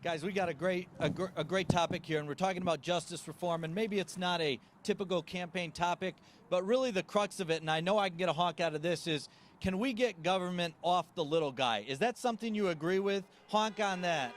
Guys, we got a great topic here, and we're talking about justice reform, and maybe it's not a typical campaign topic, but really the crux of it, and I know I can get a honk out of this, is can we get government off the little guy? Is that something you agree with? Honk on that.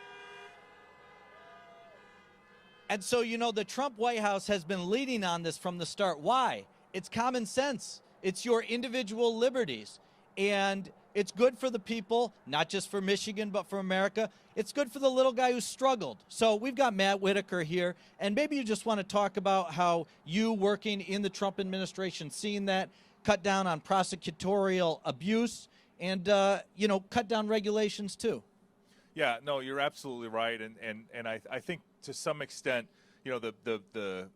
And so, you know, the Trump White House has been leading on this from the start. Why? It's common sense. It's your individual liberties. And it's good for the people, not just for Michigan, but for America. It's good for the little guy who struggled. So we've got Matt Whitaker here, and maybe you just want to talk about how you, working in the Trump administration, seeing that, cut down on prosecutorial abuse, and, cut down regulations too. Yeah, no, you're absolutely right, and I think to some extent, you know, the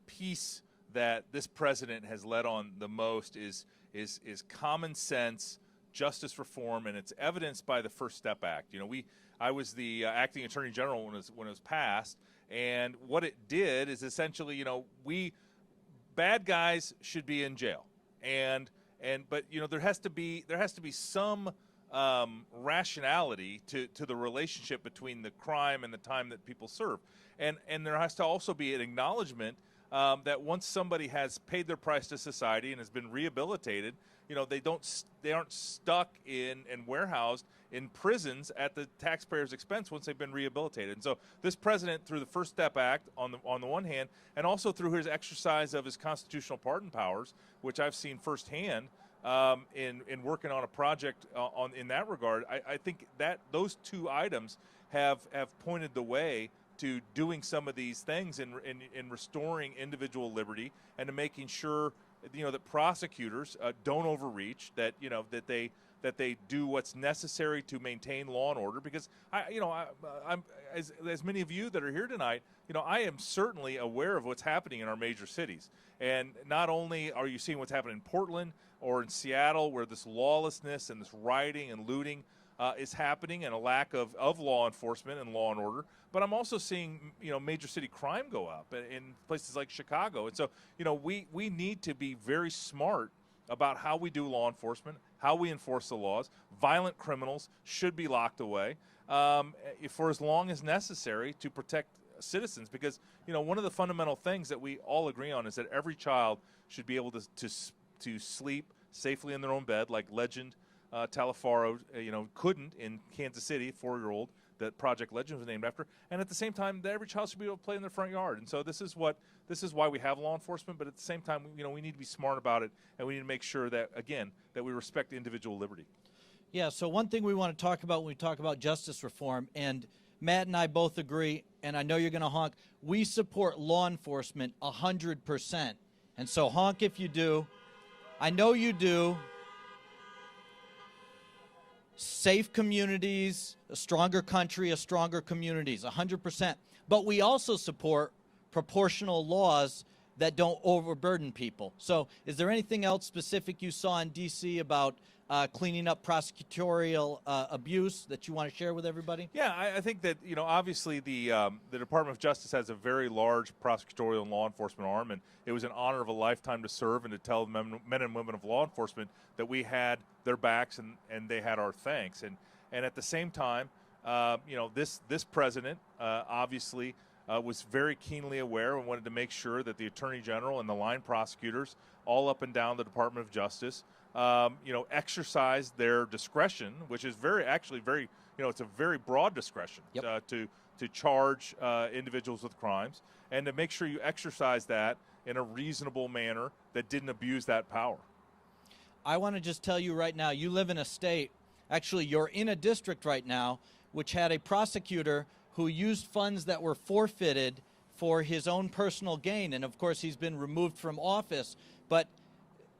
piece that this president has led on the most is common sense justice reform, and it's evidenced by the First Step Act. You know, I was the acting attorney general when it was passed, and what it did is essentially, you know, bad guys should be in jail, but you know, there has to be some rationality to the relationship between the crime and the time that people serve, and there has to also be an acknowledgement that once somebody has paid their price to society and has been rehabilitated, you know, they aren't stuck in and warehoused in prisons at the taxpayer's expense once they've been rehabilitated. And so this president, through the First Step Act on the one hand, and also through his exercise of his constitutional pardon powers, which I've seen firsthand in working on a project in that regard, I think that those two items have pointed the way to doing some of these things in restoring individual liberty, and to making sure, you know, that prosecutors don't overreach, that, you know, that they do what's necessary to maintain law and order. Because I'm as many of you that are here tonight, you know, I am certainly aware of what's happening in our major cities, and not only are you seeing what's happening in Portland or in Seattle, where this lawlessness and this rioting and looting is happening, and a lack of law enforcement and law and order, but I'm also seeing, you know, major city crime go up in places like Chicago. And so, you know, we need to be very smart about how we do law enforcement, how we enforce the laws. Violent criminals should be locked away for as long as necessary to protect citizens, because, you know, one of the fundamental things that we all agree on is that every child should be able to sleep safely in their own bed, like Legend Talifaro, couldn't in Kansas City, 4-year-old that Project Legend was named after, and at the same time that every child should be able to play in their front yard. And so this is why we have law enforcement, but at the same time, you know, we need to be smart about it, and we need to make sure that, again, that we respect individual liberty. Yeah, so one thing we want to talk about when we talk about justice reform, and Matt and I both agree, and I know you're going to honk, we support law enforcement 100%. And so honk if you do. I know you do. Safe communities, a stronger country, a stronger communities, 100%. But we also support proportional laws that don't overburden people. So is there anything else specific you saw in D.C. about cleaning up prosecutorial abuse that you want to share with everybody? Yeah, I think that, you know, obviously the Department of Justice has a very large prosecutorial and law enforcement arm, and it was an honor of a lifetime to serve and to tell the men and women of law enforcement that we had their backs and they had our thanks. And at the same time, this president obviously was very keenly aware and wanted to make sure that the Attorney General and the line prosecutors all up and down the Department of Justice exercise their discretion, which is it's a very broad discretion. Yep. To charge individuals with crimes, and to make sure you exercise that in a reasonable manner that didn't abuse that power. I want to just tell you right now, you live in a state, actually you're in a district right now, which had a prosecutor who used funds that were forfeited for his own personal gain. And of course, he's been removed from office. But,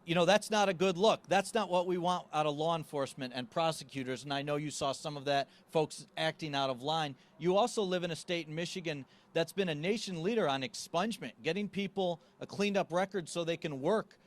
you know, that's not a good look. That's not what we want out of law enforcement and prosecutors. And I know you saw some of that, folks acting out of line. You also live in a state in Michigan that's been a nation leader on expungement, getting people a cleaned up record so they can work,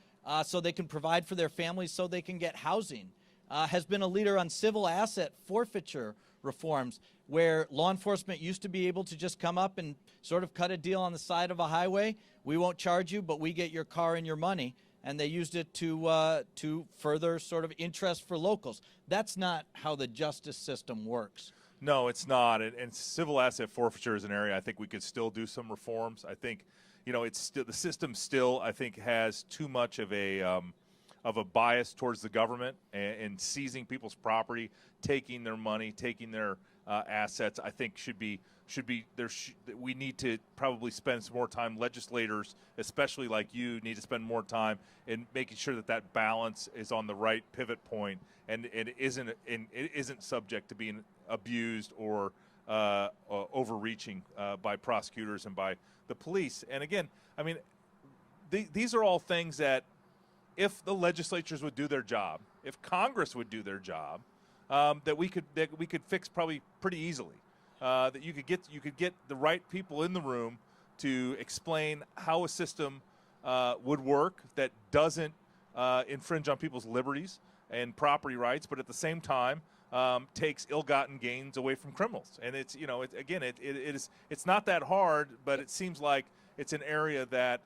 so they can provide for their families, so they can get housing. Has been a leader on civil asset forfeiture reforms, where law enforcement used to be able to just come up and sort of cut a deal on the side of a highway. We won't charge you, but we get your car and your money. And they used it to further sort of interest for locals. That's not how the justice system works. No, it's not. And civil asset forfeiture is an area I think we could still do some reforms. I think, it's still, the system still, I think, has too much of a bias towards the government and seizing people's property, taking their money, taking their assets. I think we need to probably spend some more time. Legislators, especially like you, need to spend more time in making sure that balance is on the right pivot point and it isn't subject to being abused or overreaching by prosecutors and by the police. And again, I mean, these are all things that, if the legislatures would do their job, if Congress would do their job, that we could fix probably pretty easily. That you could get the right people in the room to explain how a system would work that doesn't infringe on people's liberties and property rights, but at the same time takes ill-gotten gains away from criminals. And it's it's not that hard, but it seems like it's an area that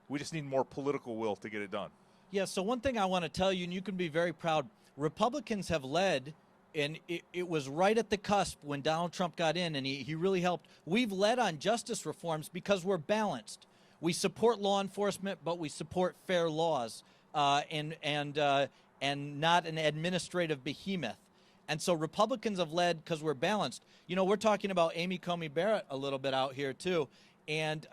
we just need more political will to get it done. Yeah, so one thing I want to tell you, and you can be very proud, Republicans have led, and it was right at the cusp when Donald Trump got in, and he really helped. We've led on justice reforms because we're balanced. We support law enforcement, but we support fair laws and not an administrative behemoth. And so Republicans have led because we're balanced. We're talking about Amy Coney Barrett a little bit out here, too. And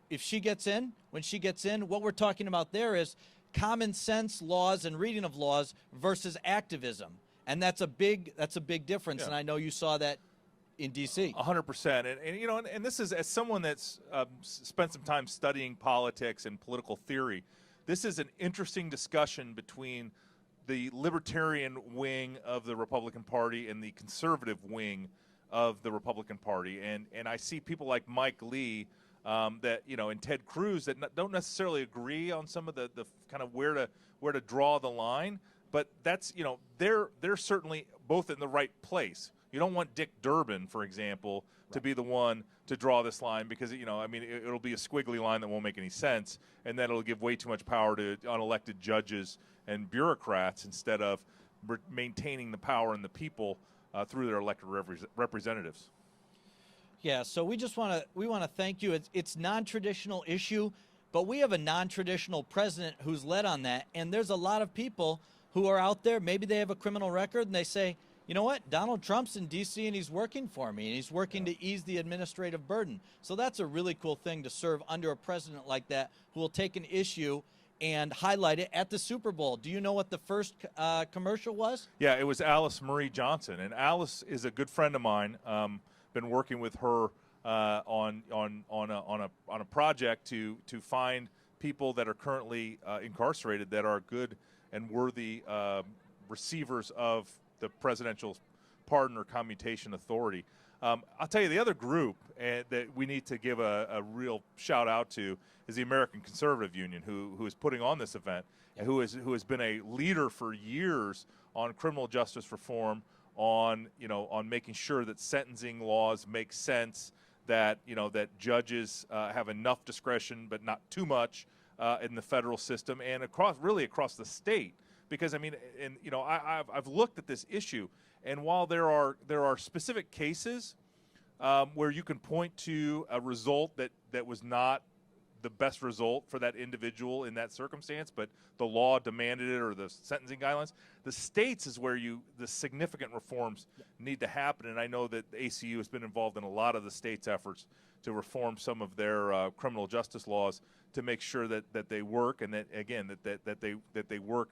if she gets in, when she gets in, what we're talking about there is common sense laws and reading of laws versus activism, and that's a big difference. Yeah. And I know you saw that in D.C. 100%, and this is, as someone that's spent some time studying politics and political theory, this is an interesting discussion between the libertarian wing of the Republican Party and the conservative wing of the Republican Party, and I see people like Mike Lee. That and Ted Cruz that don't necessarily agree on some of the kind of where to draw the line, but that's they're certainly both in the right place. You don't want Dick Durbin, for example, to be the one to draw this line because it'll be a squiggly line that won't make any sense, and then it'll give way too much power to unelected judges and bureaucrats instead of maintaining the power in the people through their elected representatives. Yeah, so we want to thank you. It's non-traditional issue, but we have a non-traditional president who's led on that, and there's a lot of people who are out there. Maybe they have a criminal record, and they say, you know what, Donald Trump's in D.C. and he's working for me, and he's working to ease the administrative burden. So that's a really cool thing to serve under a president like that who will take an issue and highlight it at the Super Bowl. Do you know what the first commercial was? Yeah, it was Alice Marie Johnson, and Alice is a good friend of mine. Been working with her on a project to find people that are currently incarcerated that are good and worthy receivers of the presidential pardon or commutation authority. I'll tell you, the other group that we need to give a real shout out to is the American Conservative Union, who is putting on this event and who has been a leader for years on criminal justice reform, on making sure that sentencing laws make sense, that that judges have enough discretion but not too much in the federal system and across the state. Because I've looked at this issue, and while there are specific cases where you can point to a result that was not the best result for that individual in that circumstance, but the law demanded it or the sentencing guidelines, the states is where the significant reforms need to happen. And I know that the ACU has been involved in a lot of the states' efforts to reform some of their criminal justice laws to make sure that they work, and that again that they work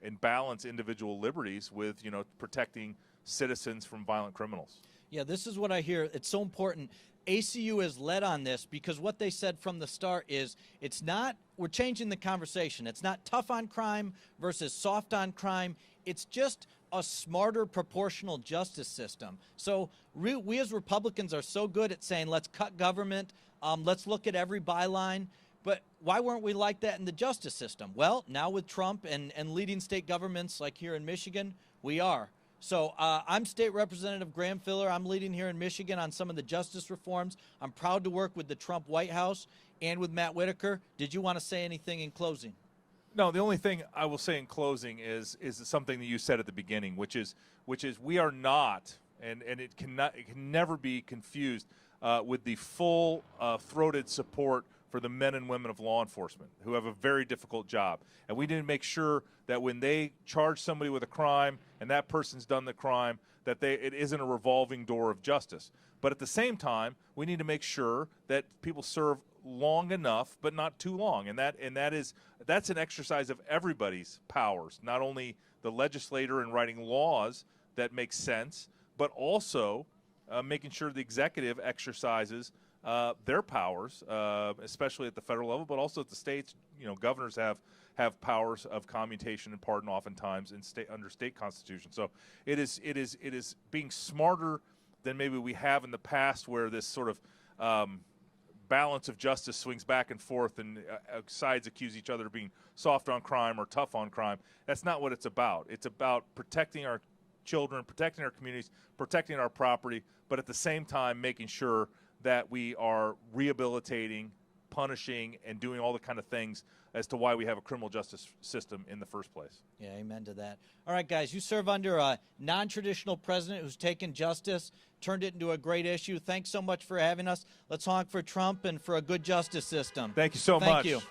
and balance individual liberties with protecting citizens from violent criminals. Yeah, this is what I hear. It's so important. ACU has led on this because what they said from the start is we're changing the conversation. It's not tough on crime versus soft on crime. It's just a smarter proportional justice system. So we as Republicans are so good at saying, let's cut government, let's look at every byline. But why weren't we like that in the justice system? Well, now with Trump and leading state governments like here in Michigan, we are. So I'm State Representative Graham Filler. I'm leading here in Michigan on some of the justice reforms. I'm proud to work with the Trump White House and with Matt Whitaker. Did you want to say anything in closing? No, the only thing I will say in closing is something that you said at the beginning, which is we are not and it can never be confused with the full throated support for the men and women of law enforcement who have a very difficult job. And we need to make sure that when they charge somebody with a crime and that person's done the crime, that it isn't a revolving door of justice. But at the same time, we need to make sure that people serve long enough, but not too long. And that's an exercise of everybody's powers, not only the legislator in writing laws that make sense, but also making sure the executive exercises their powers, especially at the federal level, but also at the states. Governors have powers of commutation and pardon oftentimes under state constitution. So it is being smarter than maybe we have in the past, where this sort of balance of justice swings back and forth, and sides accuse each other of being soft on crime or tough on crime. That's not what it's about. It's about protecting our children, protecting our communities, protecting our property, but at the same time making sure that we are rehabilitating, punishing, and doing all the kind of things as to why we have a criminal justice system in the first place. Yeah, amen to that. All right, guys, you serve under a non-traditional president who's taken justice, turned it into a great issue. Thanks so much for having us. Let's honk for Trump and for a good justice system. Thank you so much. Thank you.